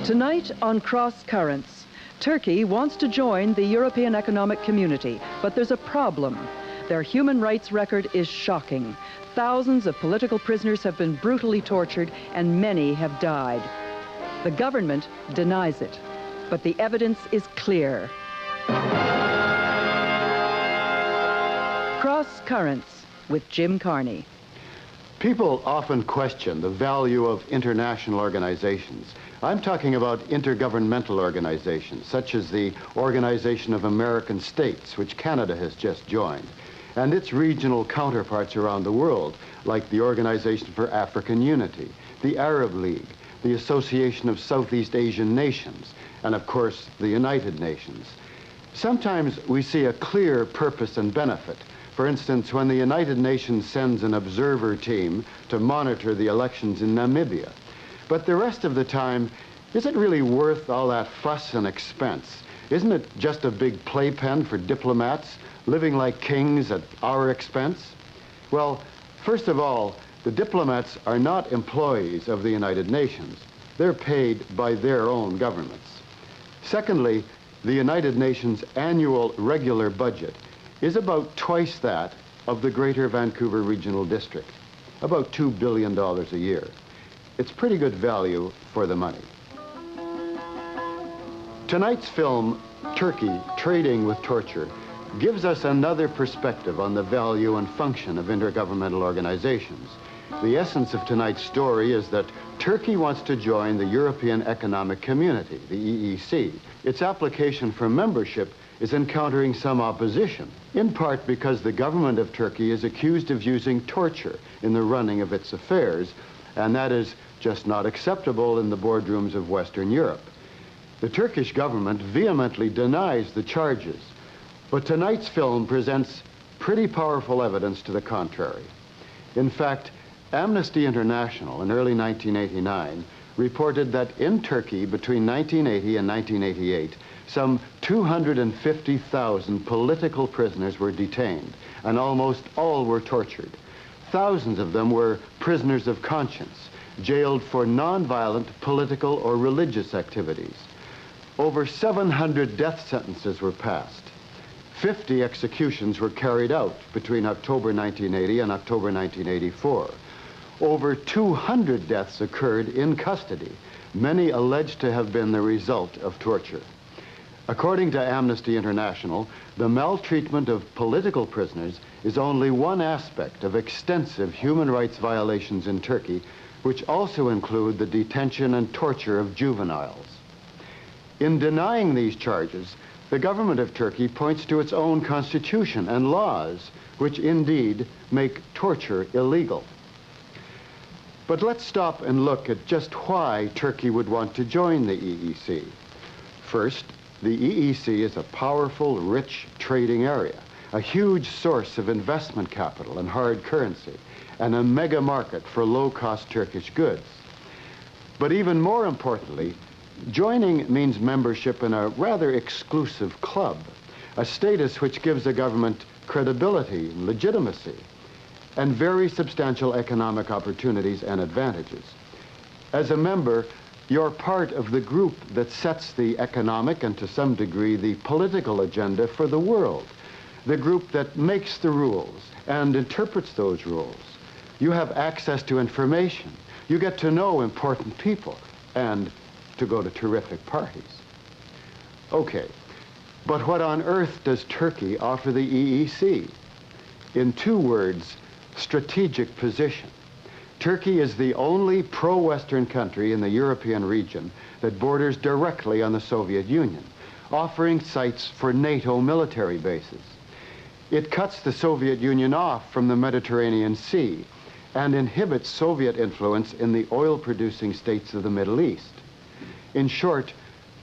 Tonight on Cross Currents, Turkey wants to join the European Economic Community, but there's a problem. Their human rights record is shocking. Thousands of political prisoners have been brutally tortured and many have died. The government denies it, but the evidence is clear. Cross Currents with Jim Carney. People often question the value of international organizations. I'm talking about intergovernmental organizations, such as the Organization of American States, which Canada has just joined, and its regional counterparts around the world, like the Organization for African Unity, the Arab League, the Association of Southeast Asian Nations, and of course, the United Nations. Sometimes we see a clear purpose and benefit. For instance, when the United Nations sends an observer team to monitor the elections in Namibia. But the rest of the time, is it really worth all that fuss and expense? Isn't it just a big playpen for diplomats living like kings at our expense? Well, first of all, the diplomats are not employees of the United Nations. They're paid by their own governments. Secondly, the United Nations annual regular budget is about twice that of the Greater Vancouver Regional District, about $2 billion a year. It's pretty good value for the money. Tonight's film, Turkey, Trading with Torture, gives us another perspective on the value and function of intergovernmental organizations. The essence of tonight's story is that Turkey wants to join the European Economic Community, the EEC. Its application for membership is encountering some opposition, in part because the government of Turkey is accused of using torture in the running of its affairs, and that is just not acceptable in the boardrooms of Western Europe. The Turkish government vehemently denies the charges, but tonight's film presents pretty powerful evidence to the contrary. In fact, Amnesty International in early 1989 reported that in Turkey between 1980 and 1988, some 250,000 political prisoners were detained, and almost all were tortured. Thousands of them were prisoners of conscience, jailed for nonviolent political or religious activities. Over 700 death sentences were passed. 50 executions were carried out between October 1980 and October 1984. Over 200 deaths occurred in custody, many alleged to have been the result of torture. According to Amnesty International, the maltreatment of political prisoners is only one aspect of extensive human rights violations in Turkey, which also include the detention and torture of juveniles. In denying these charges, the government of Turkey points to its own constitution and laws, which indeed make torture illegal. But let's stop and look at just why Turkey would want to join the EEC. First, the EEC is a powerful, rich trading area, a huge source of investment capital and hard currency, and a mega market for low-cost Turkish goods. But even more importantly, joining means membership in a rather exclusive club, a status which gives the government credibility and legitimacy, and very substantial economic opportunities and advantages. As a member, you're part of the group that sets the economic and to some degree the political agenda for the world, the group that makes the rules and interprets those rules. You have access to information, you get to know important people, and to go to terrific parties. Okay, but what on earth does Turkey offer the EEC? In two words, strategic position. Turkey is the only pro-Western country in the European region that borders directly on the Soviet Union, offering sites for NATO military bases. It cuts the Soviet Union off from the Mediterranean Sea and inhibits Soviet influence in the oil-producing states of the Middle East. In short,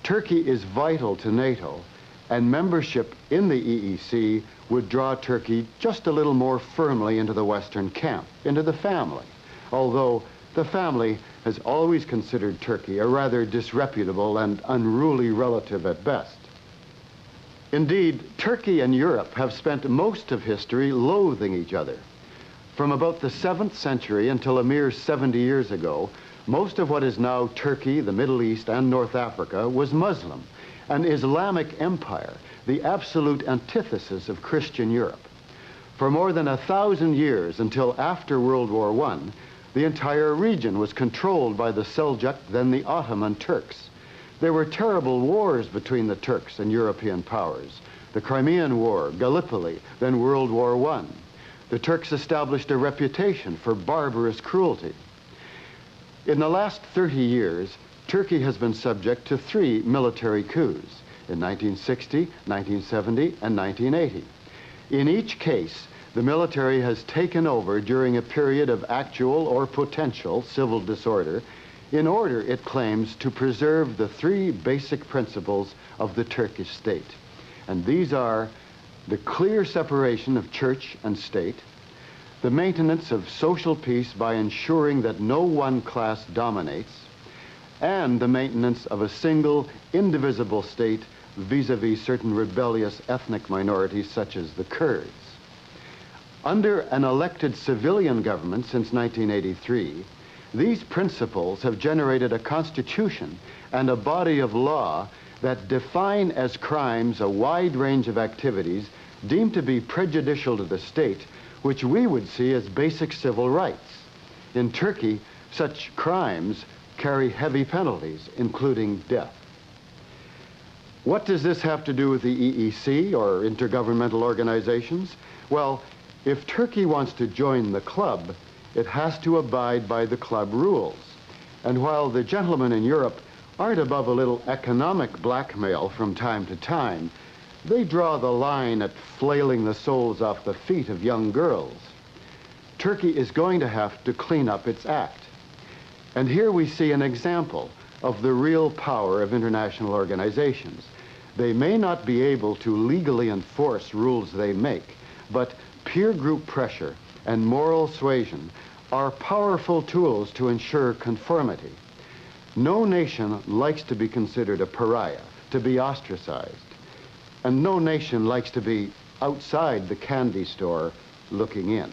Turkey is vital to NATO, and membership in the EEC would draw Turkey just a little more firmly into the Western camp, into the family, although the family has always considered Turkey a rather disreputable and unruly relative at best. Indeed, Turkey and Europe have spent most of history loathing each other. From about the 7th century until a mere 70 years ago, most of what is now Turkey, the Middle East, and North Africa was Muslim, an Islamic empire, the absolute antithesis of Christian Europe. For more than 1,000 years, until after World War I, the entire region was controlled by the Seljuk, then the Ottoman Turks. There were terrible wars between the Turks and European powers. The Crimean War, Gallipoli, then World War I. The Turks established a reputation for barbarous cruelty. In the last 30 years, Turkey has been subject to 3 military coups in 1960, 1970, and 1980. In each case, the military has taken over during a period of actual or potential civil disorder in order, it claims, to preserve the 3 basic principles of the Turkish state. And these are the clear separation of church and state, the maintenance of social peace by ensuring that no one class dominates, and the maintenance of a single, indivisible state vis-a-vis certain rebellious ethnic minorities such as the Kurds. Under an elected civilian government since 1983, these principles have generated a constitution and a body of law that define as crimes a wide range of activities deemed to be prejudicial to the state, which we would see as basic civil rights. In Turkey, such crimes carry heavy penalties, including death. What does this have to do with the EEC or intergovernmental organizations? Well, if Turkey wants to join the club, it has to abide by the club rules. And while the gentlemen in Europe aren't above a little economic blackmail from time to time, they draw the line at flailing the soles off the feet of young girls. Turkey is going to have to clean up its act. And here we see an example of the real power of international organizations. They may not be able to legally enforce rules they make, but peer group pressure and moral suasion are powerful tools to ensure conformity. No nation likes to be considered a pariah, to be ostracized. And no nation likes to be outside the candy store looking in.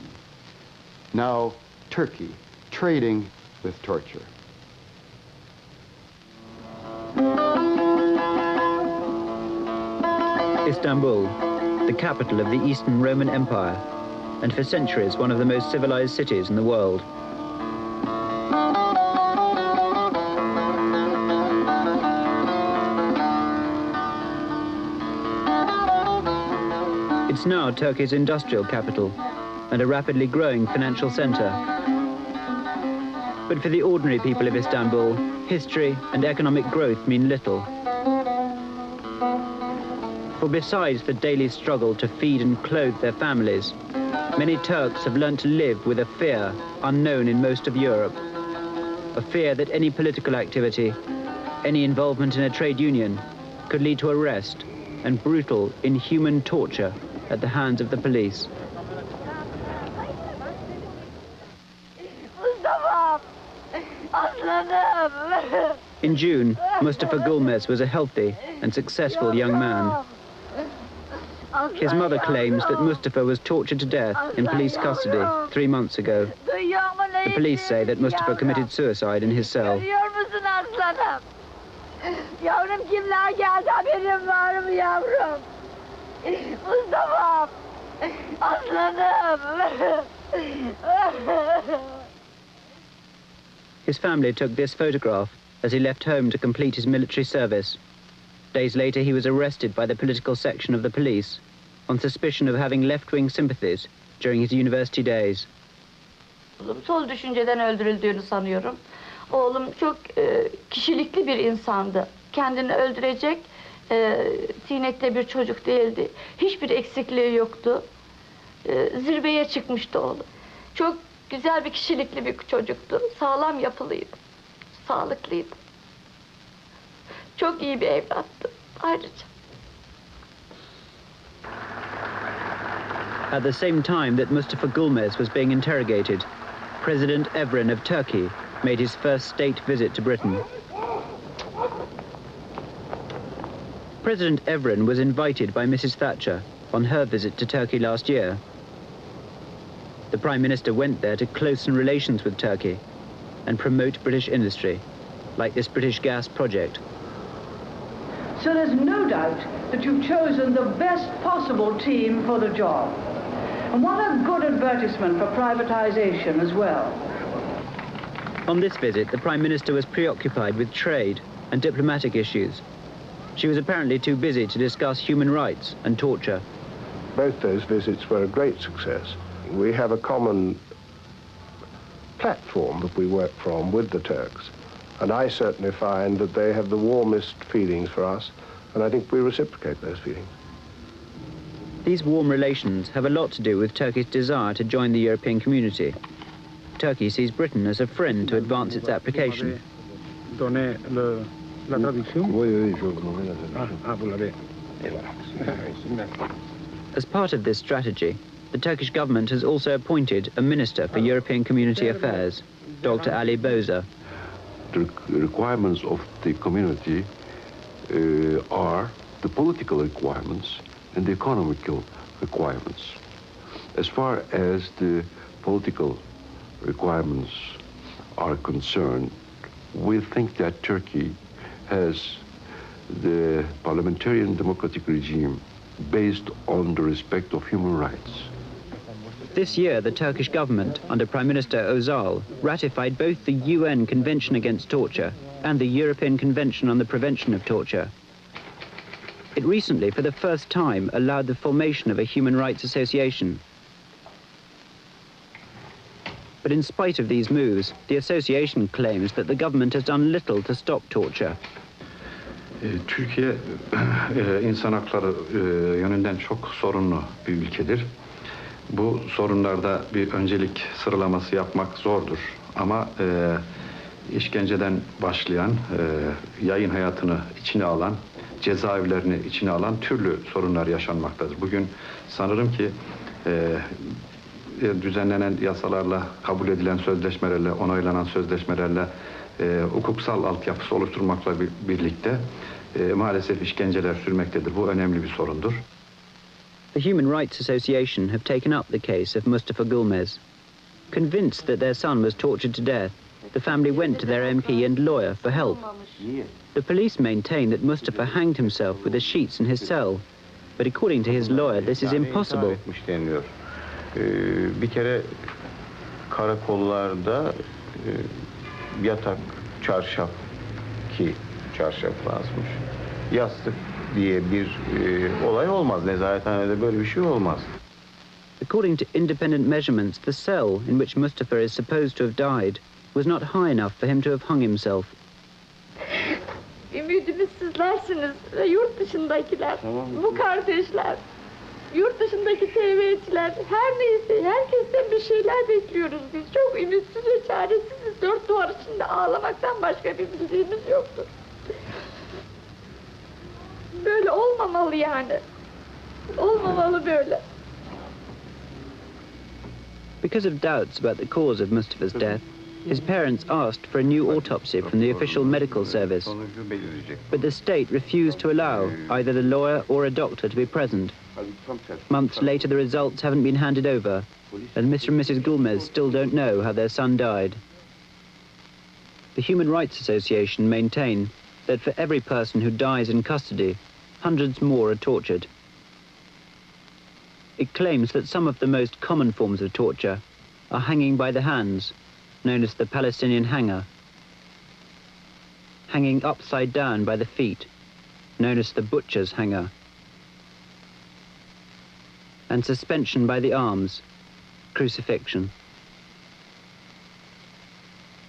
Now, Turkey, trading with torture. Istanbul, the capital of the Eastern Roman Empire, and for centuries one of the most civilized cities in the world. It's now Turkey's industrial capital and a rapidly growing financial center. But for the ordinary people of Istanbul, history and economic growth mean little. For besides the daily struggle to feed and clothe their families, many Turks have learnt to live with a fear unknown in most of Europe. A fear that any political activity, any involvement in a trade union, could lead to arrest and brutal, inhuman torture at the hands of the police. In June, Mustafa Gülmez was a healthy and successful young man. His mother claims that Mustafa was tortured to death in police custody 3 months ago. The police say that Mustafa committed suicide in his cell. His family took this photograph as he left home to complete his military service. Days later, he was arrested by the political section of the police on suspicion of having left-wing sympathies during his university days. Sol düşünceden öldürüldüğünü sanıyorum. Oğlum çok kişilikli bir insandı. Kendini öldürecek tinette bir çocuk değildi. Hiçbir eksikliği yoktu. Zirveye çıkmıştı oğlum. Çok güzel bir kişilikli bir çocuktu. Sağlam yapılıydı. Sağlıklıydı. Çok iyi bir evlattı ayrıca. At the same time that Mustafa Gülmez was being interrogated, President Evren of Turkey made his first state visit to Britain. President Evren was invited by Mrs. Thatcher on her visit to Turkey last year. The Prime Minister went there to closen relations with Turkey and promote British industry, like this British gas project. So there's no doubt that you've chosen the best possible team for the job. And what a good advertisement for privatization as well. On this visit, the Prime Minister was preoccupied with trade and diplomatic issues. She was apparently too busy to discuss human rights and torture. Both those visits were a great success. We have a common platform that we work from with the Turks. And I certainly find that they have the warmest feelings for us, and I think we reciprocate those feelings. These warm relations have a lot to do with Turkey's desire to join the European community. Turkey sees Britain as a friend to advance its application. As part of this strategy, the Turkish government has also appointed a Minister for European Community Affairs, Dr. Ali Boza. The requirements of the community are the political requirements and the economical requirements. As far as the political requirements are concerned, we think that Turkey has the parliamentarian democratic regime based on the respect of human rights. This year, the Turkish government, under Prime Minister Özal, ratified both the UN Convention Against Torture and the European Convention on the Prevention of Torture. It recently, for the first time, allowed the formation of a human rights association. But in spite of these moves, the association claims that the government has done little to stop torture. Türkiye insan hakları yönünden çok sorunlu bir ülkedir. Bu sorunlarda bir öncelik sıralaması yapmak zordur. Ama işkenceden başlayan, yayın hayatını içine alan, cezaevlerini içine alan türlü sorunlar yaşanmaktadır. Bugün sanırım ki düzenlenen yasalarla, kabul edilen sözleşmelerle, onaylanan sözleşmelerle hukuksal altyapısı oluşturmakla birlikte maalesef işkenceler sürmektedir. Bu önemli bir sorundur. The Human Rights Association have taken up the case of Mustafa Gülmez. Convinced that their son was tortured to death, the family went to their MP and lawyer for help. The police maintain that Mustafa hanged himself with the sheets in his cell, but according to his lawyer, this is impossible. Bir kere karakollarda yatak, çarşaf ki çarşaf lazımmış. Yastık diye bir olay olmaz. Nezarethanede böyle bir şey olmaz. According to independent measurements, the cell in which Mustafa is supposed to have died was not high enough for him to have hung himself. Ümidimiz sizlersiniz ve yurt dışındakiler, bu kardeşler, yurt dışındaki TV'ciler, her neyse herkesten bir şeyler bekliyoruz biz. Çok ümitsiz ve çaresiziz. Dört duvar içinde ağlamaktan başka bir bildiğimiz yoktur. Böyle olmamalı yani. Olmamalı böyle. Because of doubts about the cause of Mustafa's death, his parents asked for a new autopsy from the official medical service. But the state refused to allow either the lawyer or a doctor to be present. Months later, the results haven't been handed over, and Mr. and Mrs. Gülmez still don't know how their son died. The Human Rights Association maintain that for every person who dies in custody, hundreds more are tortured. It claims that some of the most common forms of torture are hanging by the hands, known as the Palestinian hanger, hanging upside down by the feet, known as the butcher's hanger, and suspension by the arms, crucifixion.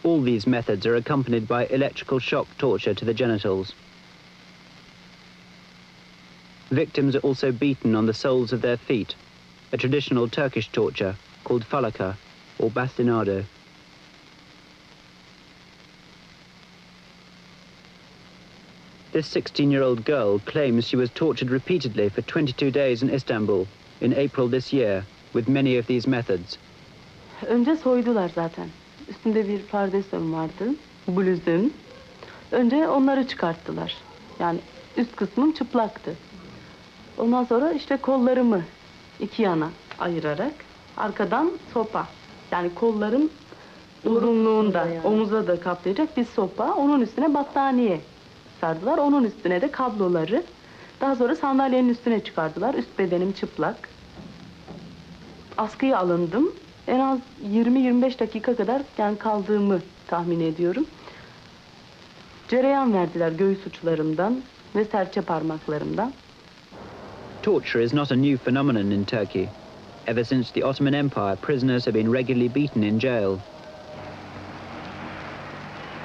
All these methods are accompanied by electrical shock torture to the genitals. Victims are also beaten on the soles of their feet, a traditional Turkish torture called falaka or bastinado. This 16-year-old girl claims she was tortured repeatedly for 22 days in Istanbul in April this year with many of these methods. Önce soydular zaten. Üstünde bir pardesüm vardı, bluzum. Önce onları çıkarttılar. Yani üst kısmım çıplaktı. Ondan sonra işte kollarımı iki yana ayırarak Arkadan sopa. Yani kolların uzunluğunda, omuza da kaplayacak bir sopa. Onun üstüne battaniye sardılar. Onun üstüne de kabloları. Daha sonra sandalyenin üstüne çıkardılar. Üst bedenim çıplak. Askıya alındım. En az 20-25 dakika kadar yani kaldığımı tahmin ediyorum. Cereyan verdiler göğüs uçlarımdan ve serçe parmaklarımdan. Torture is not a new phenomenon in Turkey. Ever since the Ottoman Empire, prisoners have been regularly beaten in jail.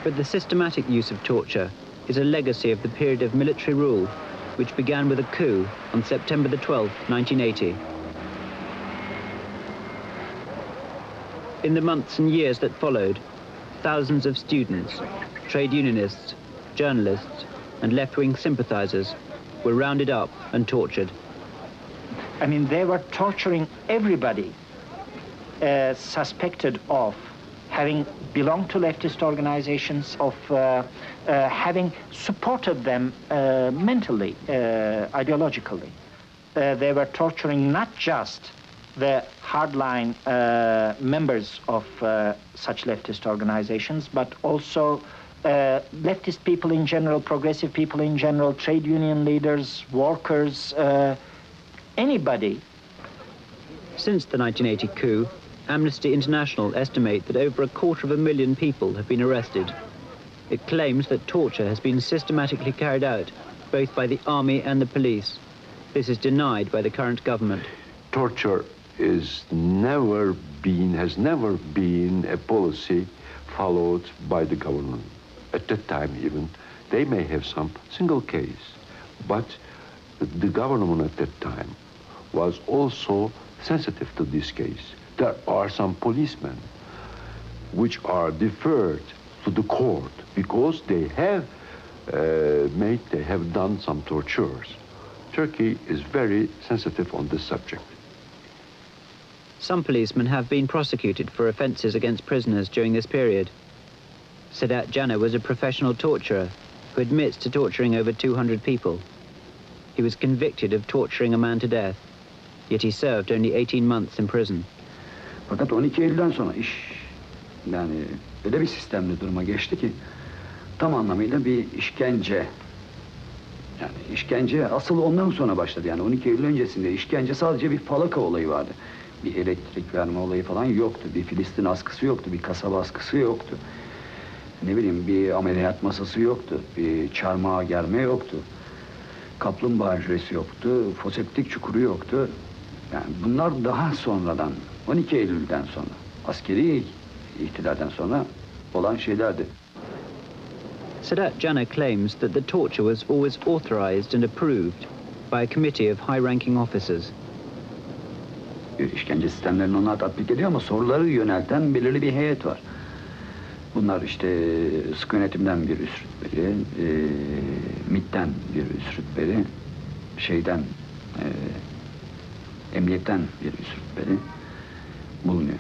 But the systematic use of torture is a legacy of the period of military rule, which began with a coup on September the 12th, 1980. In the months and years that followed, thousands of students, trade unionists, journalists, and left-wing sympathizers were rounded up and tortured. I mean, they were torturing everybody suspected of having belonged to leftist organizations, of having supported them mentally, ideologically. They were torturing not just the hardline members of such leftist organizations, but also leftist people in general, progressive people in general, trade union leaders, workers, anybody. Since the 1980 coup, Amnesty International estimate that over 250,000 people have been arrested. It claims that torture has been systematically carried out, both by the army and the police. This is denied by the current government. Torture has never been a policy followed by the government. At that time even, they may have some single case, but the government at that time was also sensitive to this case. There are some policemen which are deferred to the court because they have done some tortures. Turkey is very sensitive on this subject. Some policemen have been prosecuted for offences against prisoners during this period. Sedat Caner was a professional torturer who admits to torturing over 200 people. He was convicted of torturing a man to death, yet he served only 18 months in prison. Fakat 12 Eylül'den sonra iş yani öyle bir sistemli duruma geçti ki tam anlamıyla bir işkence. Yani işkence asıl ondan sonra başladı. Yani 12 Eylül öncesinde işkence sadece bir falaka olayı vardı. Bir elektrik verme olayı falan yoktu. Bir Filistin askısı yoktu. Bir kasaba askısı yoktu. Ne bileyim bir ameliyat masası yoktu. Bir çarmıha germe yoktu. Kaplumbağa hücresi yoktu. Foseptik çukuru yoktu. Yani bunlar daha sonradan 12 Eylül'den sonra askeri ihtilalden sonra olan şeylerdi. Sedat Caner claims that the torture was always authorized and approved by a committee of high-ranking officers. İşkence sistemlerini onlar tatbik ediyor ama soruları yönelten belirli bir heyet var. Bunlar işte sıkı yönetimden bir üst rütbeli, MİT'ten bir üst rütbeli, emniyetten bir üst rütbeli bulunuyor.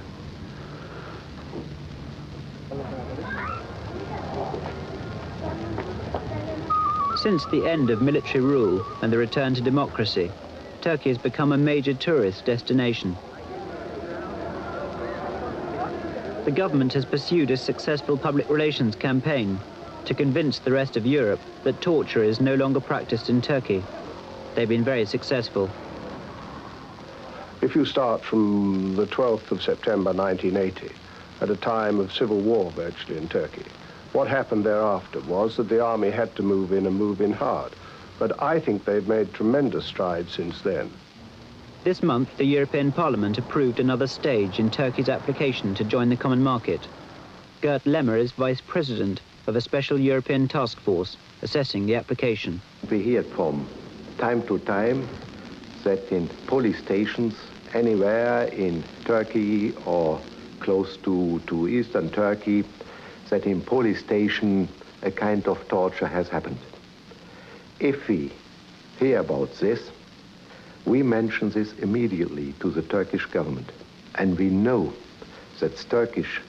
Since the end of military rule and the return to democracy, Turkey has become a major tourist destination. The government has pursued a successful public relations campaign to convince the rest of Europe that torture is no longer practiced in Turkey. They've been very successful. If you start from the 12th of September 1980, at a time of civil war virtually in Turkey, what happened thereafter was that the army had to move in and move in hard. But I think they've made tremendous strides since then. This month, the European Parliament approved another stage in Turkey's application to join the common market. Gert Lemmer is vice president of a special European task force assessing the application. We hear from time to time that in police stations anywhere in Turkey or close to eastern Turkey, that in police station a kind of torture has happened. If we hear about this, we mention this immediately to the Turkish government, and we know that the Turkish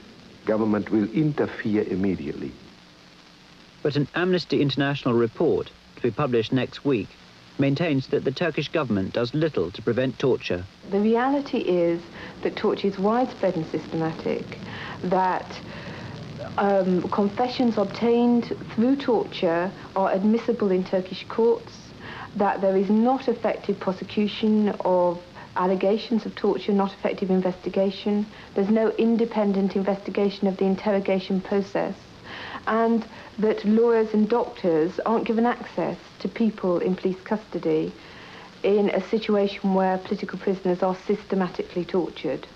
government will interfere immediately. But an Amnesty International report, to be published next week, maintains that the Turkish government does little to prevent torture. The reality is that torture is widespread and systematic, that confessions obtained through torture are admissible in Turkish courts, that there is not effective prosecution of allegations of torture, not effective investigation, there's no independent investigation of the interrogation process, and that lawyers and doctors aren't given access to people in police custody in a situation where political prisoners are systematically tortured.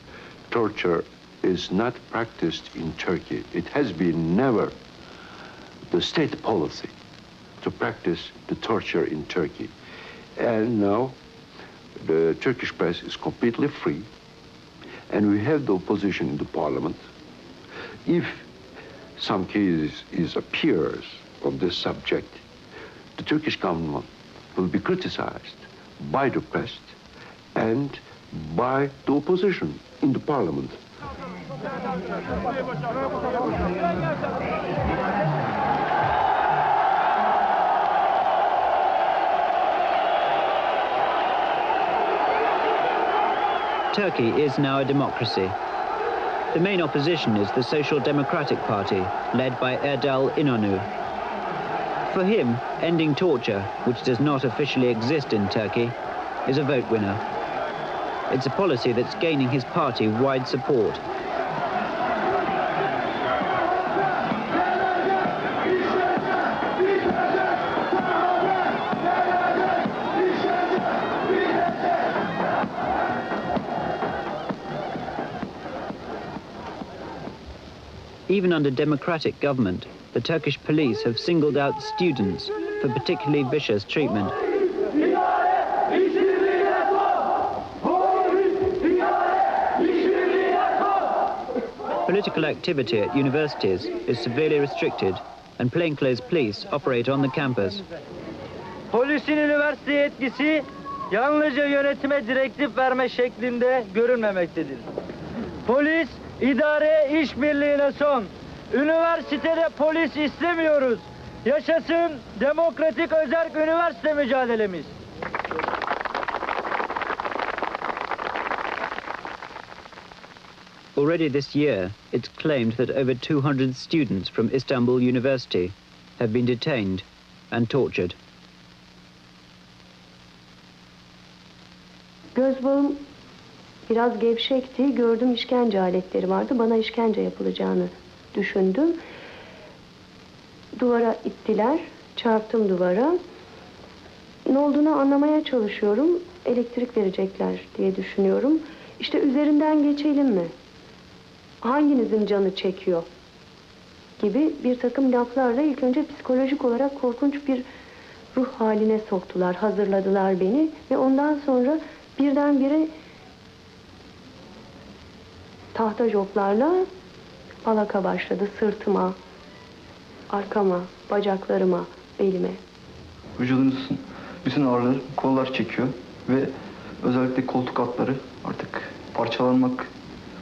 Torture is not practiced in Turkey. It has been never the state policy to practice the torture in Turkey. And now the Turkish press is completely free, and we have the opposition in the parliament. If some cases appears on this subject, the Turkish government will be criticized by the press and by the opposition in the parliament. Turkey is now a democracy. The main opposition is the Social Democratic Party, led by Erdal İnönü. For him, ending torture, which does not officially exist in Turkey, is a vote winner. It's a policy that's gaining his party wide support. Even under democratic government, the Turkish police have singled out students for particularly vicious treatment. Political activity at universities is severely restricted, and plainclothes police operate on the campus. Polisin üniversiteye etkisi yalnızca yönetime direktif verme şeklinde görünmemektedir. Polis İdare işbirliğine son. Üniversitede polis istemiyoruz. Yaşasın demokratik özerk üniversite mücadelemiz. Already this year, it's claimed that over 200 students from Istanbul University have been detained and tortured. Göz bağım biraz gevşekti. Gördüm işkence aletleri vardı. Bana işkence yapılacağını düşündüm. Duvara ittiler. Çarptım duvara. Ne olduğunu anlamaya çalışıyorum. Elektrik verecekler diye düşünüyorum. İşte üzerinden geçelim mi? Hanginizin canı çekiyor? Gibi bir takım laflarla ilk önce psikolojik olarak korkunç bir ruh haline soktular. Hazırladılar beni ve ondan sonra birdenbire tahta joplarla alaka başladı sırtıma, arkama, bacaklarıma, belime. Vücudunuzun bütün ağırlığı kollar çekiyor ve özellikle koltuk altları artık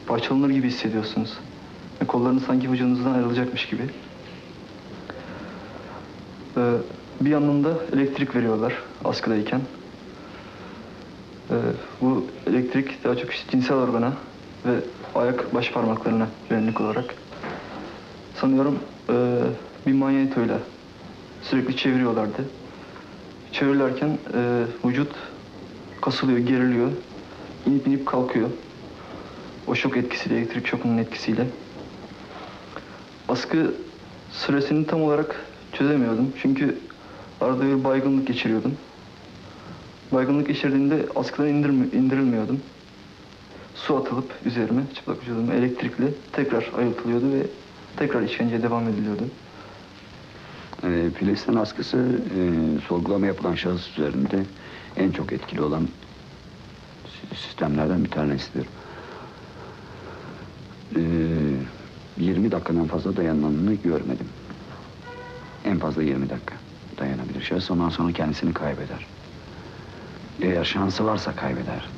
parçalanır gibi hissediyorsunuz. Ve kollarınız sanki vücudunuzdan ayrılacakmış gibi. Bir yandan da elektrik veriyorlar askıdayken. Bu elektrik daha çok cinsel organa ve baş parmaklarına yönelik olarak. Sanıyorum bir manyetoyla sürekli çeviriyorlardı. Çevirirlerken vücut kasılıyor, geriliyor, inip kalkıyor. O şok etkisiyle, elektrik şokunun etkisiyle. Askı süresini tam olarak çözemiyordum. Çünkü arada bir baygınlık geçiriyordum. Baygınlık geçirdiğimde askıdan indirilmiyordum. Su atılıp üzerime, çıplak vücuduma elektrikle tekrar ayıltılıyordu ve tekrar işkenceye devam ediliyordu. Filistin askısı sorgulama yapılan şahıs üzerinde en çok etkili olan sistemlerden bir tanesidir. 20 dakikadan fazla dayananını görmedim. En fazla 20 dakika dayanabilir şahıs, ondan sonra kendisini kaybeder. Eğer şansı varsa kaybeder.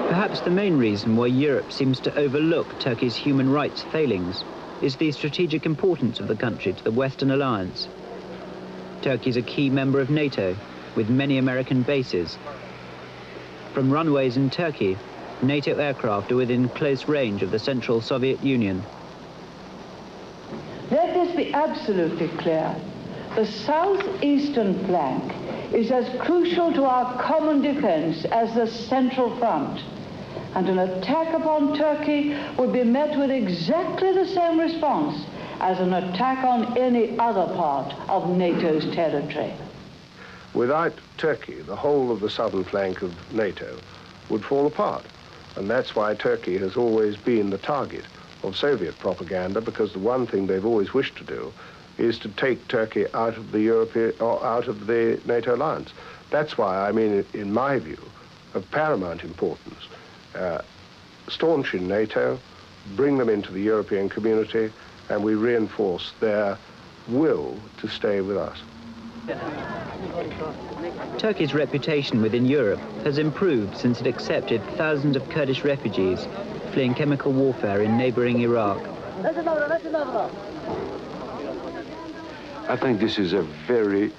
Perhaps the main reason why Europe seems to overlook Turkey's human rights failings is the strategic importance of the country to the Western alliance. Turkey is a key member of NATO, with many American bases. From runways in Turkey, NATO aircraft are within close range of the Central Soviet Union. Let this be absolutely clear. The southeastern flank is as crucial to our common defense as the Central Front. And an attack upon Turkey would be met with exactly the same response as an attack on any other part of NATO's territory. Without Turkey, the whole of the southern flank of NATO would fall apart. And that's why Turkey has always been the target of Soviet propaganda, because the one thing they've always wished to do is to take Turkey out of the European, or out of the NATO alliance. That's why, I mean, in my view, of paramount importance, staunch in NATO, bring them into the European community, and we reinforce their will to stay with us. Turkey's reputation within Europe has improved since it accepted thousands of Kurdish refugees fleeing chemical warfare in neighboring Iraq. I think this is a very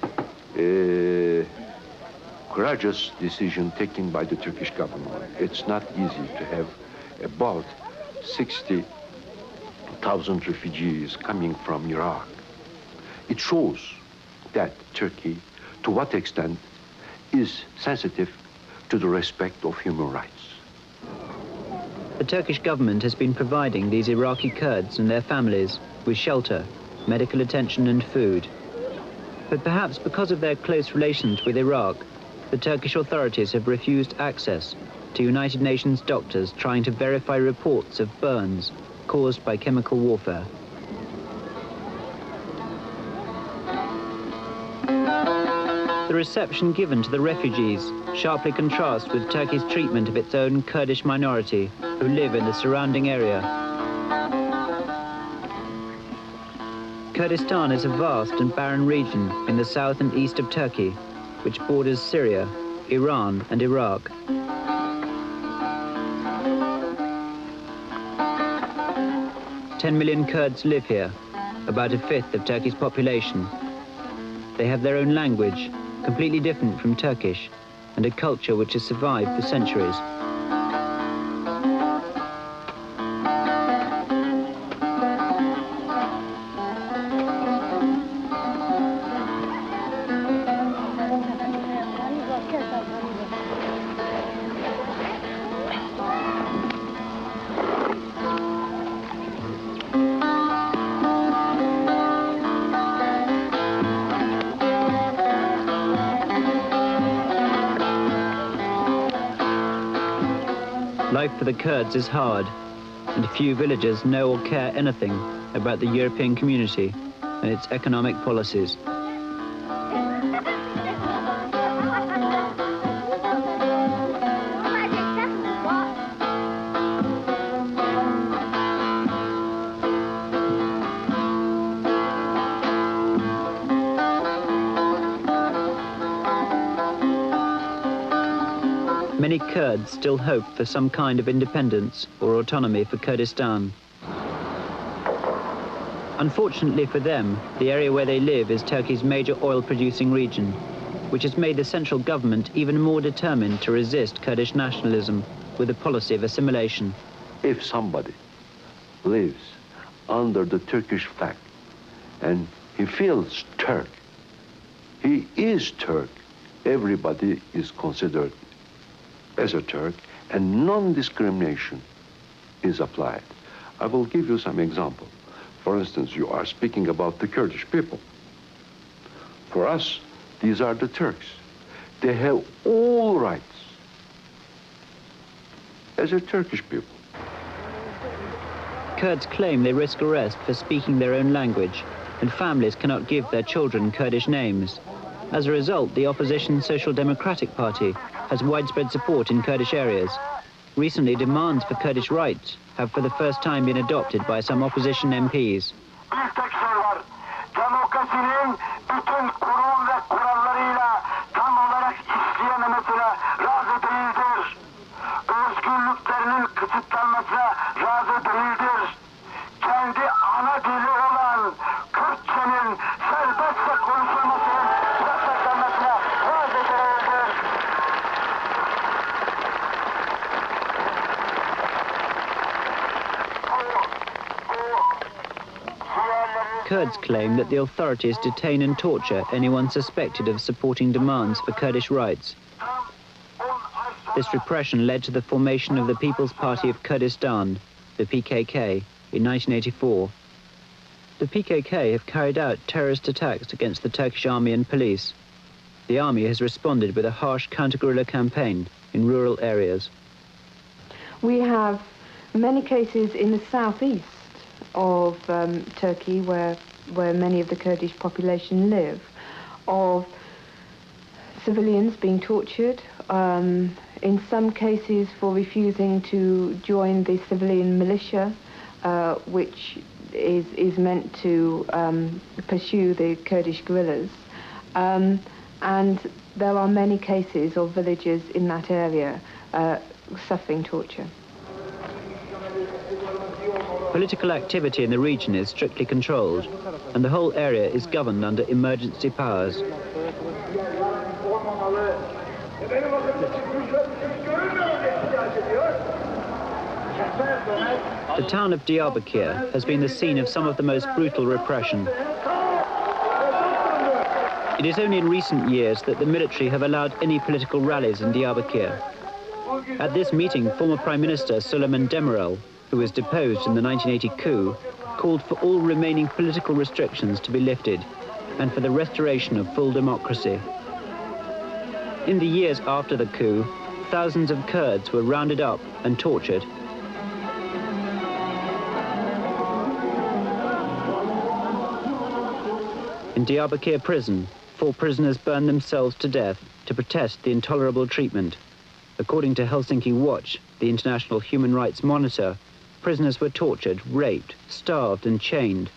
courageous decision taken by the Turkish government. It's not easy to have about 60,000 refugees coming from Iraq. It shows that Turkey, to what extent, is sensitive to the respect of human rights. The Turkish government has been providing these Iraqi Kurds and their families with shelter, medical attention and food. But perhaps because of their close relations with Iraq, the Turkish authorities have refused access to United Nations doctors trying to verify reports of burns caused by chemical warfare. The reception given to the refugees sharply contrasts with Turkey's treatment of its own Kurdish minority who live in the surrounding area. Kurdistan is a vast and barren region in the south and east of Turkey, which borders Syria, Iran and Iraq. "10 million Kurds live here, about a fifth of Turkey's population. They have their own language, completely different from Turkish, and a culture which has survived for centuries. Life for the Kurds is hard, and few villagers know or care anything about the European community and its economic policies. Many Kurds still hope for some kind of independence or autonomy for Kurdistan. Unfortunately for them, the area where they live is Turkey's major oil-producing region, which has made the central government even more determined to resist Kurdish nationalism with a policy of assimilation. If somebody lives under the Turkish flag and he feels Turk, he is Turk, everybody is considered as a Turk, and non-discrimination is applied. I will give you some example. For instance, you are speaking about the Kurdish people. For us, these are the Turks. They have all rights as a Turkish people. Kurds claim they risk arrest for speaking their own language, and families cannot give their children Kurdish names. As a result, the opposition Social Democratic Party has widespread support in Kurdish areas. Recently, demands for Kurdish rights have for the first time been adopted by some opposition MPs. Demokrasinin bütün kurum ve kurallarıyla tam olarak işleyememesine razı değildir. Özgürlüklerinin kısıtlanmasına razı değildir. Kendi ana Kurds claim that the authorities detain and torture anyone suspected of supporting demands for Kurdish rights. This repression led to the formation of the People's Party of Kurdistan, the PKK, in 1984. The PKK have carried out terrorist attacks against the Turkish army and police. The army has responded with a harsh counter-guerrilla campaign in rural areas. We have many cases in the southeast of Turkey, where many of the Kurdish population live, of civilians being tortured, in some cases for refusing to join the civilian militia, which is meant to pursue the Kurdish guerrillas. And there are many cases of villagers in that area suffering torture. Political activity in the region is strictly controlled, and the whole area is governed under emergency powers. The town of Diyarbakir has been the scene of some of the most brutal repression. It is only in recent years that the military have allowed any political rallies in Diyarbakir. At this meeting, former Prime Minister Süleyman Demirel, who was deposed in the 1980 coup, called for all remaining political restrictions to be lifted and for the restoration of full democracy. In the years after the coup, thousands of Kurds were rounded up and tortured. In Diyarbakir prison, 4 prisoners burned themselves to death to protest the intolerable treatment. According to Helsinki Watch, the international human rights monitor, prisoners were tortured, raped, starved and chained.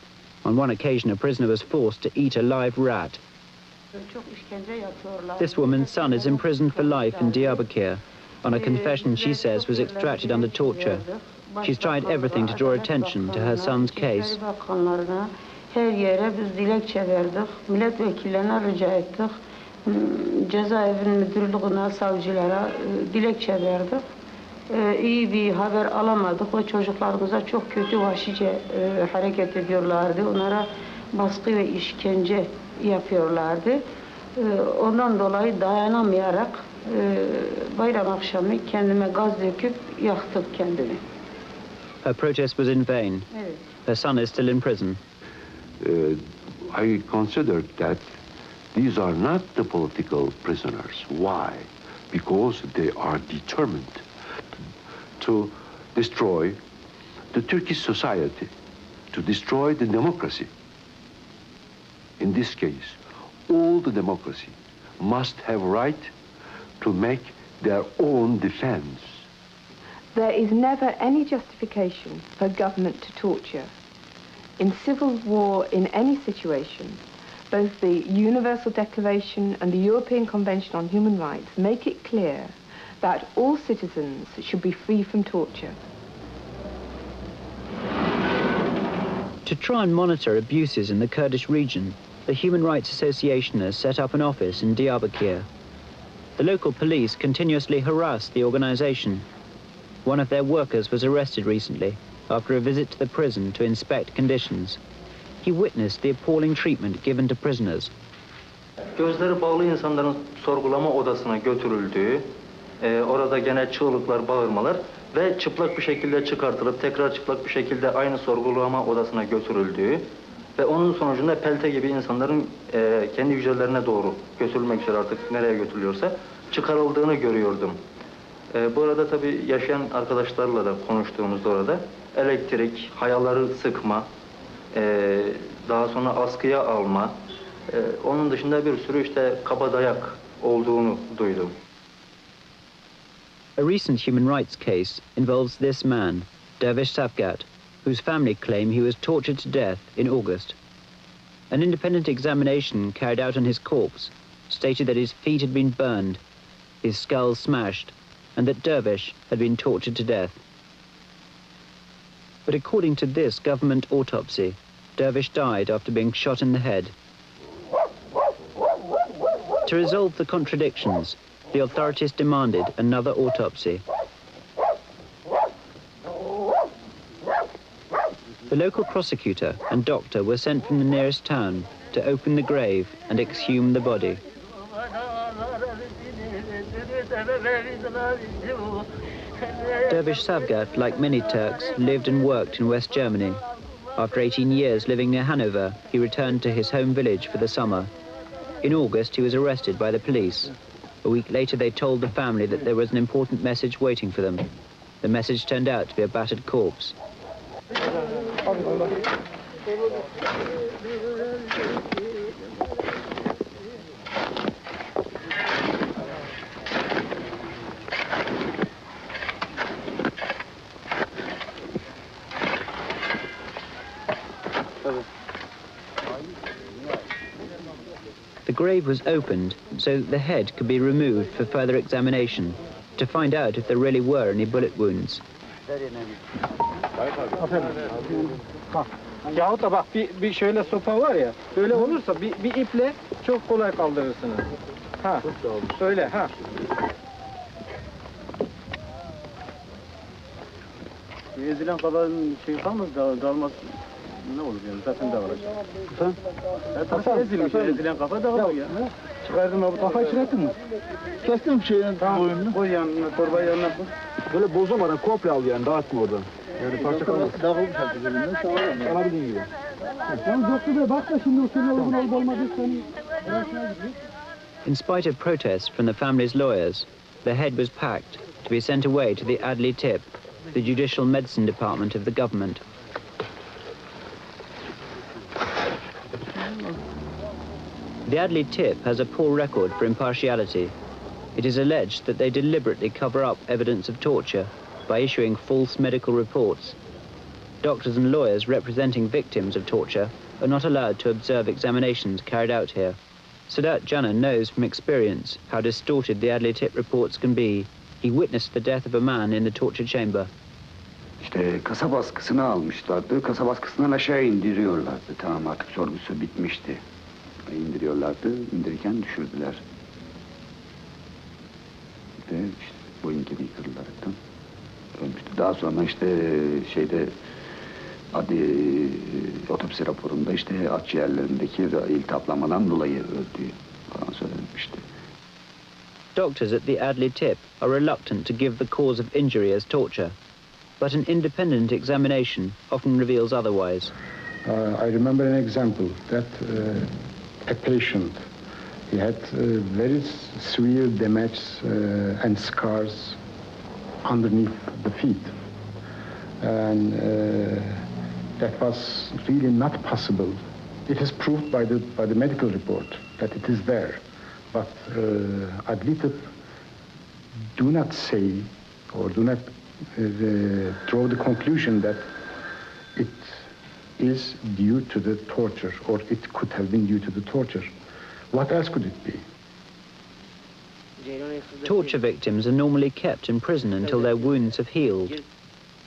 On one occasion, a prisoner was forced to eat a live rat. This woman's son is imprisoned for life in Diyarbakir on a confession she says was extracted under torture. She's tried everything to draw attention to her son's case. Her yere biz dilekçe verdik, milletvekillerine rica ettik, cezaevin müdürlüğüne, savcılara dilekçe verdik. İyi bir haber alamadık ve çocuklarımıza çok kötü vahşice hareket ediyorlardı. Onlara baskı ve işkence yapıyorlardı. Ondan dolayı dayanamayarak bayram akşamı kendime gaz döküp yaktık kendimi. Her protest was in vain. Evet. Her son is still in prison. I consider that these are not the political prisoners. Why? Because they are determined to destroy the Turkish society, to destroy the democracy. In this case, all the democracy must have right to make their own defense. There is never any justification for government to torture. In civil war, in any situation, both the Universal Declaration and the European Convention on Human Rights make it clear that all citizens should be free from torture. To try and monitor abuses in the Kurdish region, the Human Rights Association has set up an office in Diyarbakir. The local police continuously harass the organization. One of their workers was arrested recently after a visit to the prison to inspect conditions. He witnessed the appalling treatment given to prisoners. Gözleri bağlı insanların sorgulama odasına götürüldüğü, orada gene çığlıklar, bağırmalar ve çıplak bir şekilde çıkartılıp tekrar çıplak bir şekilde aynı sorgulama odasına götürüldüğü ve onun sonucunda pelte gibi insanların kendi hücrelerine doğru götürülmek üzere artık nereye götürülüyorsa çıkarıldığını görüyordum. Bu arada tabii yaşayan arkadaşlarla da konuştuğumuzda orada elektrik, hayaları sıkma, daha sonra askıya alma, onun dışında bir sürü işte kabadayak olduğunu duydum. A recent human rights case involves this man, Dervish Safgat, whose family claim he was tortured to death in August. An independent examination carried out on his corpse stated that his feet had been burned, his skull smashed, and that Dervish had been tortured to death. But according to this government autopsy, Dervish died after being shot in the head. To resolve the contradictions, the authorities demanded another autopsy. The local prosecutor and doctor were sent from the nearest town to open the grave and exhume the body. Dervish Savgat, like many Turks, lived and worked in West Germany. After 18 years living near Hanover, he returned to his home village for the summer. In August, he was arrested by the police. A week later, they told the family that there was an important message waiting for them. The message turned out to be a battered corpse. The grave was opened so that the head could be removed for further examination to find out if there really were any bullet wounds. Yahut da bak bir şöyle sopa var ya, böyle olursa bir iple çok kolay kaldırırsınız. Ha, öyle ha. Ezilen kafanın kalmaz, dağılmaz. Ne olur yani, zaten dağılacak. Kafa ezilmiş, ezilen kafa dağılır ya. Çıkardın mı bu kafayı çıkarttın mı? Kestim şeyin boyununu. Koy yanına, torbayı yanına koy. Böyle bozamadan komple al yani, dağıtma oradan. Yani parça kalmaz. Dağılmış artık elinden, sağlam. Alabildiğin gibi. Yalnız doktor bey bak da şimdi usulü uygun olup olmadığı seni. In spite of protests from the family's lawyers, the head was packed to be sent away to the Adli Tip, the judicial medicine department of the government. The Adli Tip has a poor record for impartiality. It is alleged that they deliberately cover up evidence of torture by issuing false medical reports. Doctors and lawyers representing victims of torture are not allowed to observe examinations carried out here. Sadat Jana knows from experience how distorted the Adli Tip reports can be. He witnessed the death of a man in the torture chamber. İşte kasa baskısını almışlardı. Kasa baskısından aşağı indiriyorlardı. Tamam, artık sorgusu bitmişti. İndiriyorlardı. İndirirken düşürdüler. Ve işte boyun kemiği kırılaraktan ölmüştü. Daha sonra işte otopsi raporunda işte akciğerlerindeki iltihaplamadan dolayı öldüğü falan söylenmişti. Doctors at the Adli Tip are reluctant to give the cause of injury as torture, but an independent examination often reveals otherwise. I remember an example that a patient, he had very severe damage and scars underneath the feet, and that was really not possible. It is proved by the medical report that it is there, but Adli Tip do not say or do not draw the conclusion that it is due to the torture, or it could have been due to the torture. What else could it be? Torture victims are normally kept in prison until their wounds have healed.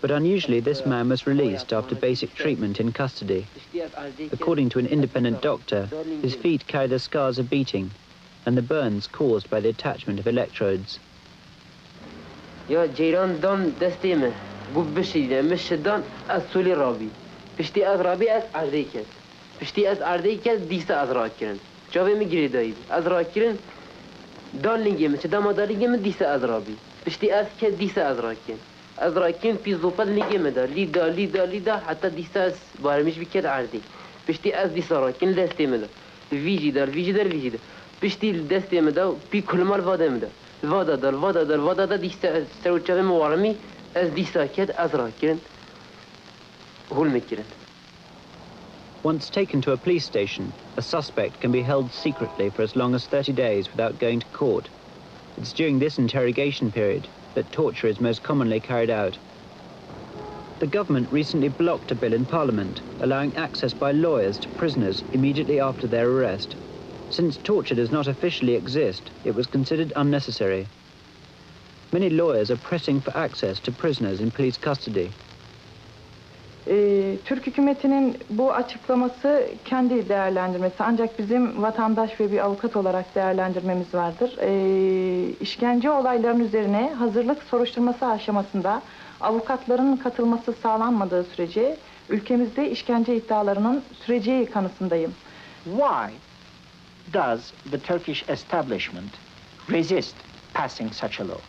But unusually, this man was released after basic treatment in custody. According to an independent doctor, his feet carry the scars of beating and the burns caused by the attachment of electrodes. يا جيران دان دستيمه قب بشيده مش دان أسولي رابي بشتي از رابي از عرديكت بشتي از عرديكت ديستا از راكرن جاوي مجري دايب از راكرن دان لينجي مش دام داريجي من ديستا از رابي بشتي از كت ديستا از راكن از راكن في زوفات لينجي مدار ليدا حتى ديستا از بارمش بكت عردي بشتي از ديستا راكن دستيمه دا فيجي دار بشتي دستيمه دا بي كل مال فادم دا الفادا دا ديستا استروتشاوي موارمي از ديستا كت از راكرن هول مكرن. Once taken to a police station, a suspect can be held secretly for as long as 30 days without going to court. It's during this interrogation period that torture is most commonly carried out. The government recently blocked a bill in Parliament allowing access by lawyers to prisoners immediately after their arrest. Since torture does not officially exist, it was considered unnecessary. Many lawyers are pressing for access to prisoners in police custody. Türk hükümetinin bu açıklaması kendi değerlendirmesi, ancak bizim vatandaş ve bir avukat olarak değerlendirmemiz vardır. İşkence olaylarının üzerine hazırlık soruşturması aşamasında avukatların katılması sağlanmadığı sürece ülkemizde işkence iddialarının süreceği kanısındayım. Why does the Turkish establishment resist passing such a law?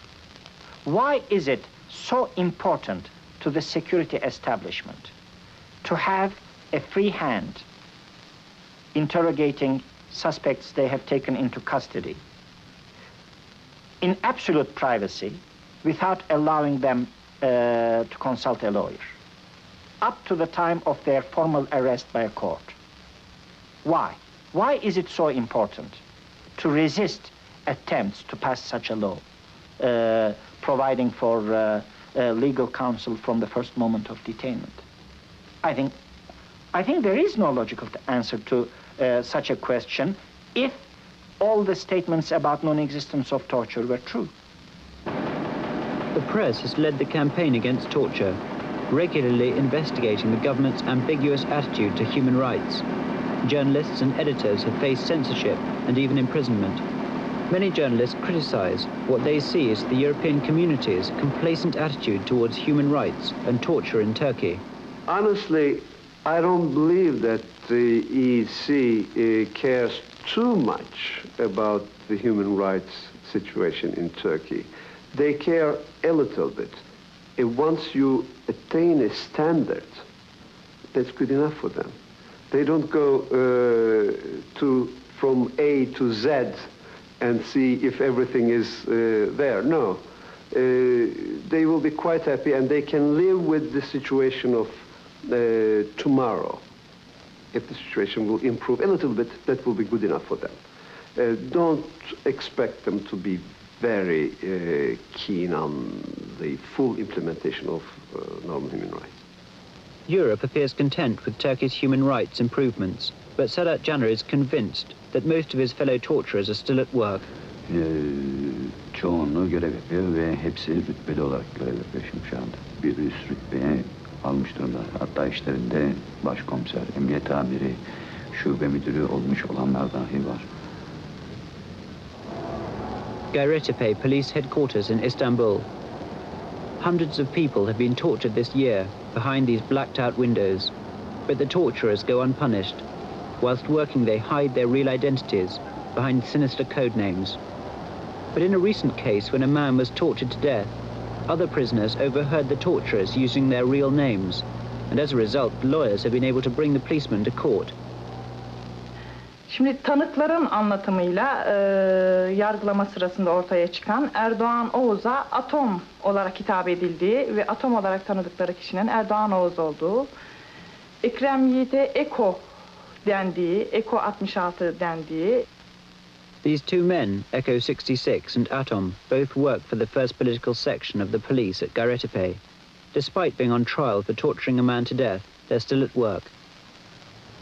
Why is it so important to the security establishment to have a free hand interrogating suspects they have taken into custody in absolute privacy without allowing them to consult a lawyer up to the time of their formal arrest by a court? Why? Why is it so important to resist attempts to pass such a law, providing for legal counsel from the first moment of detainment? I think there is no logical answer to such a question if all the statements about non-existence of torture were true. The press has led the campaign against torture, regularly investigating the government's ambiguous attitude to human rights. Journalists and editors have faced censorship and even imprisonment. Many journalists criticize what they see as the European community's complacent attitude towards human rights and torture in Turkey. Honestly, I don't believe that the EEC cares too much about the human rights situation in Turkey. They care a little bit. Once you attain a standard, that's good enough for them. They don't go from A to Z and see if everything is there. No. They will be quite happy and they can live with the situation of tomorrow. If the situation will improve a little bit, that will be good enough for them. Don't expect them to be very keen on the full implementation of normal human rights. Europe appears content with Turkey's human rights improvements, but Sedat Caner is convinced that most of his fellow torturers are still at work. Çoğunluğu görev yapıyor ve hepsi rütbeli olarak görev yapıyor şimdi şu anda. Bir üst rütbeye almış durumda. Hatta işlerinde başkomiser, emniyet amiri, şube müdürü olmuş olanlar dahi var. Gayrettepe Police Headquarters in Istanbul. Hundreds of people have been tortured this year behind these blacked-out windows, but the torturers go unpunished. Whilst working, they hide their real identities behind sinister code names. But in a recent case, when a man was tortured to death, other prisoners overheard the torturers using their real names, and as a result, lawyers have been able to bring the policeman to court. Şimdi tanıkların anlatımıyla yargılama sırasında ortaya çıkan Erdoğan Oğuz'a Atom olarak hitap edildiği ve Atom olarak tanıdıkları kişinin Erdoğan Oğuz olduğu, Ekrem Yiğit'e Eko dendiği, Eko 66 dendiği. These two men, Echo 66 and Atom, both work for the first political section of the police at Gayrettepe. Despite being on trial for torturing a man to death, they're still at work.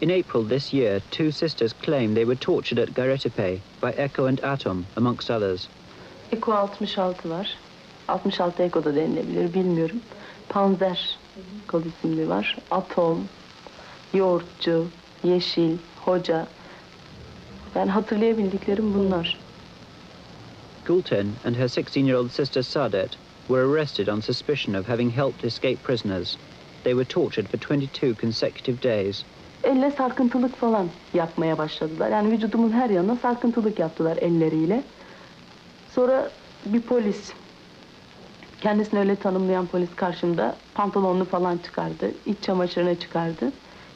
In April this year, two sisters claimed they were tortured at Gayrettepe by Echo and Atom, amongst others. Eko 66 var. 66 Eko da denilebilir, bilmiyorum. Panzer kod isimli var. Atom, Yoğurtçu, Yeşil, Hoca. Yani hatırlayabildiklerim bunlar. Gülten and her 16-year-old sister Saadet were arrested on suspicion of having helped escape prisoners. They were tortured for 22 consecutive days. Elle sarkıntılık falan yapmaya başladılar. Yani vücudumun her yanına sarkıntılık yaptılar elleriyle. Sonra bir polis, kendisini öyle tanımlayan polis karşımda pantolonunu falan çıkardı, iç çamaşırını çıkardı.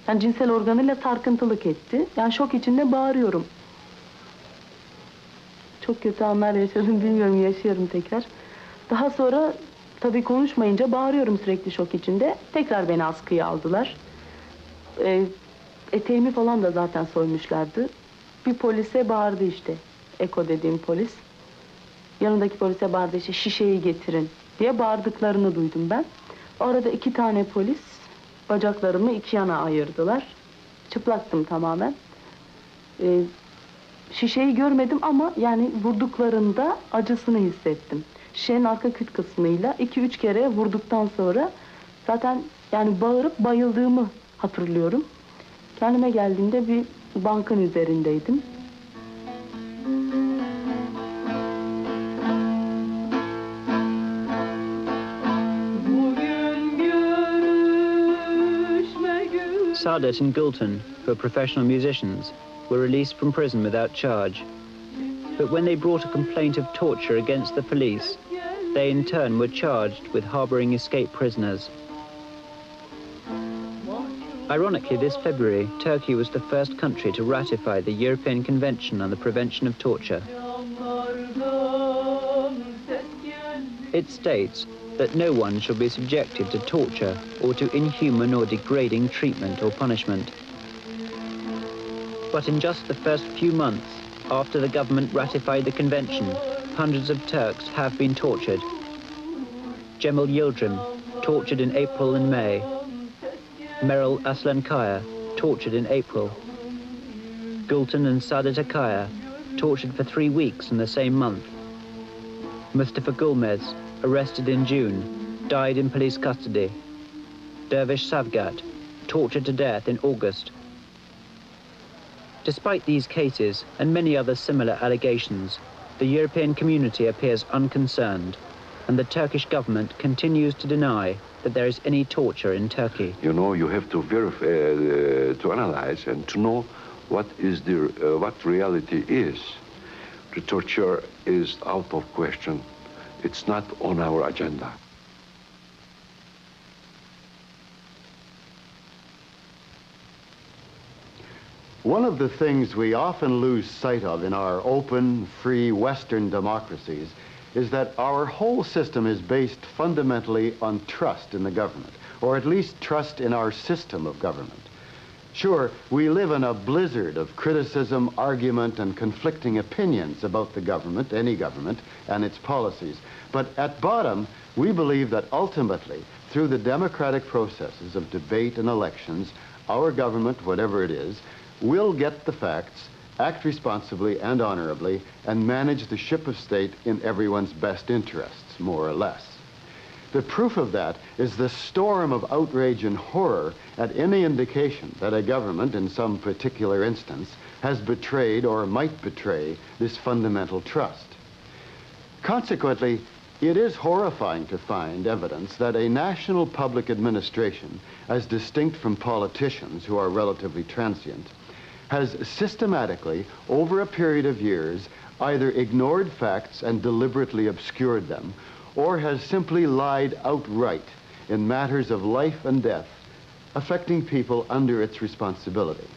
Yani cinsel organıyla sarkıntılık etti. Yani şok içinde bağırıyorum. Çok kötü anlar yaşadım, bilmiyorum, yaşıyorum tekrar. Daha sonra tabii konuşmayınca bağırıyorum sürekli şok içinde. Tekrar beni askıya aldılar. Eteğimi falan da zaten soymuşlardı. Bir polise bağırdı işte, Eko dediğim polis. Yanındaki polise bağırdı işte, şişeyi getirin diye bağırdıklarını duydum ben. O arada 2 tane polis bacaklarımı 2 yana ayırdılar. Çıplaktım tamamen. Şişeyi görmedim ama yani vurduklarında acısını hissettim. Şişenin arka küt kısmıyla 2-3 kere vurduktan sonra zaten yani bağırıp bayıldığımı hatırlıyorum. Kendime geldiğimde bir bankın üzerindeydim. Bugün görüşmek Saadet and Gülten, who are professional musicians, were released from prison without charge. But when they brought a complaint of torture against the police, they in turn were charged with harboring escaped prisoners. Ironically, this February, Turkey was the first country to ratify the European Convention on the Prevention of Torture. It states that no one shall be subjected to torture or to inhuman or degrading treatment or punishment. But in just the first few months after the government ratified the convention, hundreds of Turks have been tortured. Cemal Yildirim, tortured in April and May. Meral Aslankaya, tortured in April. Gülten and Saadet Akaya, tortured for 3 weeks in the same month. Mustafa Gülmez, arrested in June, died in police custody. Dervish Savgat, tortured to death in August. Despite these cases and many other similar allegations, the European community appears unconcerned, and the Turkish government continues to deny that there is any torture in Turkey. You know, you have to verify, to analyze and to know what reality is. The torture is out of question. It's not on our agenda. One of the things we often lose sight of in our open, free Western democracies is that our whole system is based fundamentally on trust in the government, or at least trust in our system of government. Sure, we live in a blizzard of criticism, argument, and conflicting opinions about the government, any government, and its policies. But at bottom, we believe that ultimately, through the democratic processes of debate and elections, our government, whatever it is, will get the facts, act responsibly and honorably, and manage the ship of state in everyone's best interests, more or less. The proof of that is the storm of outrage and horror at any indication that a government, in some particular instance, has betrayed or might betray this fundamental trust. Consequently, it is horrifying to find evidence that a national public administration, as distinct from politicians who are relatively transient, has systematically, over a period of years, either ignored facts and deliberately obscured them, or has simply lied outright in matters of life and death, affecting people under its responsibility.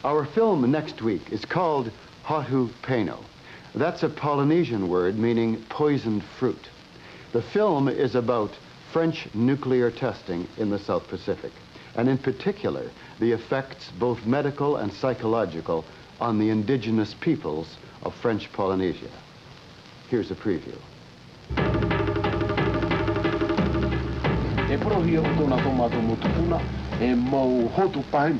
Our film next week is called Hotu Peno. That's a Polynesian word meaning poisoned fruit. The film is about French nuclear testing in the South Pacific, and in particular, the effects, both medical and psychological, on the indigenous peoples of French Polynesia. Here's a preview. E prohia o tōna tomato motupuna e mau hotu painu.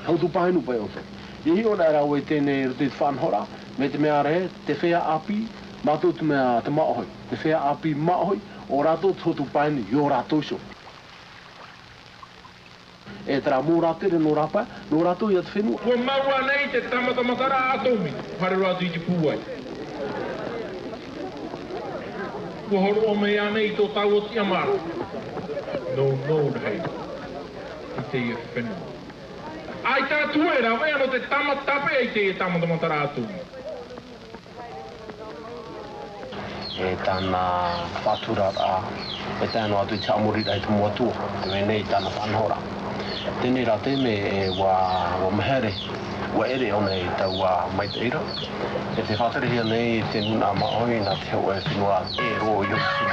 Hotu painu pai oto. I ona rau e tēnei rute whanhora, me te mea rehe, te whea api, mātou te mea te maohoi. Te whea api maohoi, o rato hotu painu, i o rato iso. E tera mō rātere no rapa, no rato i at whenua. Kua maua nei te tamata matara atomi, whare rātu I te pūai. Kua horo o mea nei tō tau o tia mara. No hei, I te I whenua. Ai tā tuera, wea no te tamatape ai te tamata matara atomi. E tāna whatura a, e tāna atu I te amorira I te moatua, te wenei tāna whanhora. Tēnei rā te me e wa mehere, wa ere o nei tau maiteira. E te whaterehia nei te nuna maoi na te hau e whenua e ro i osu.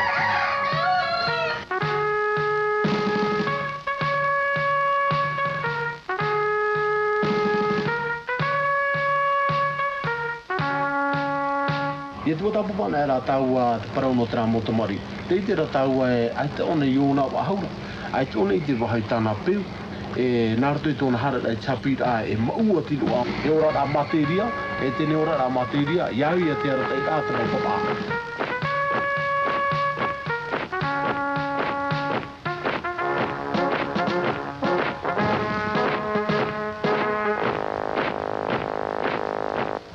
Ia te wata pupana e rā tau te parau no tera motomari. Te ite rā tau e ai te one I ona wa haura. Ai te one I te wahai tāna peu. E nārtu I tōna hara ai tapira e maua tilo a. E ora rā materia, e tēne ora rā materia, iau ia te ara tei ātara papa.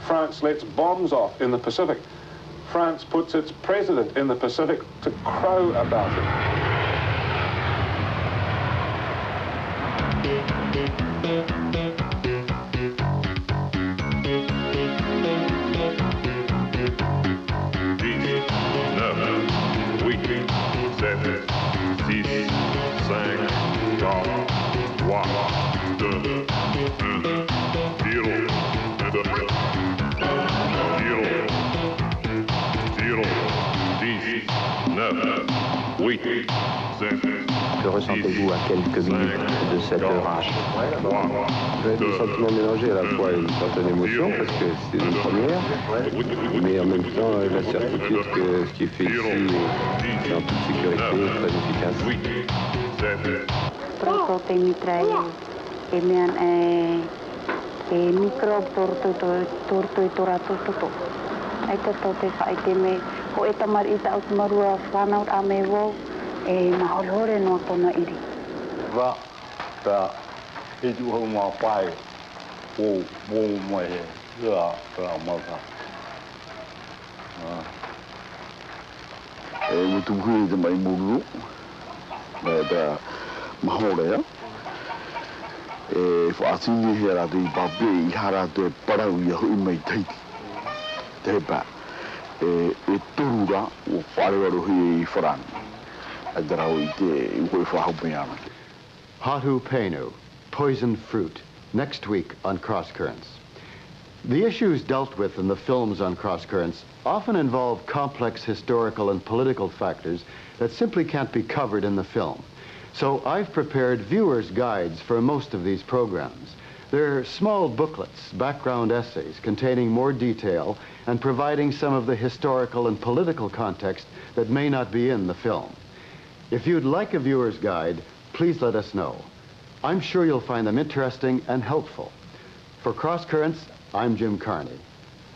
France lets bombs off in the Pacific. France puts its president in the Pacific to crow about it. Que ressentez-vous à quelques minutes de cet orage? J'ai des sentiments mélangés, à la fois une certaine émotion, parce que c'est une première, mais en même temps la certitude que ce qui est fait ici est en toute sécurité, très efficace. Va ta itu homa pai o bo mai ya ra ma ka mutu hui de mai mulu da mahole ya fa asini hera de babe hara de parau ya hui mai tai te ba turura o fare ro hui fran Hatu Penu, poisoned fruit, next week on Cross Currents. The issues dealt with in the films on Cross Currents often involve complex historical and political factors that simply can't be covered in the film. So I've prepared viewers' guides for most of these programs. They're small booklets, background essays containing more detail and providing some of the historical and political context that may not be in the film. If you'd like a viewer's guide, please let us know. I'm sure you'll find them interesting and helpful. For Cross Currents, I'm Jim Carney.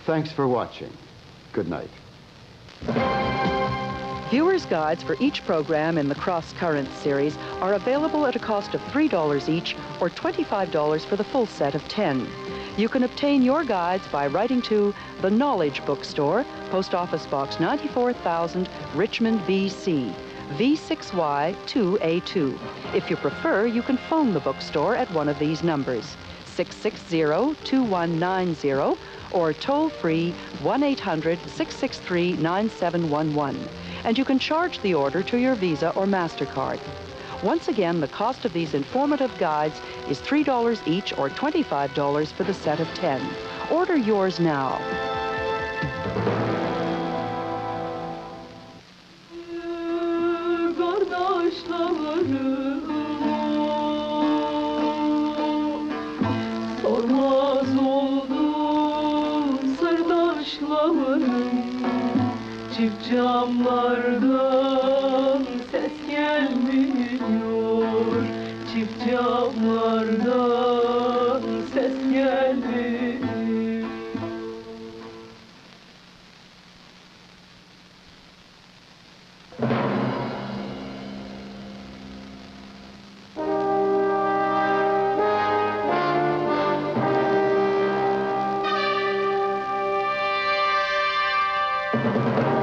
Thanks for watching. Good night. Viewers' guides for each program in the Cross Currents series are available at a cost of $3 each or $25 for the full set of 10. You can obtain your guides by writing to The Knowledge Bookstore, Post Office Box 94,000, Richmond, BC. V6Y2A2. If you prefer, you can phone the bookstore at one of these numbers, 660-2190, or toll-free 1-800-663-9711. And you can charge the order to your Visa or MasterCard. Once again, the cost of these informative guides is $3 each or $25 for the set of 10. Order yours now. Sormaz oldum sırdaşlarım, çift camlardan ses gelmiyor, çift camlardan ses gelmiyor. Thank you.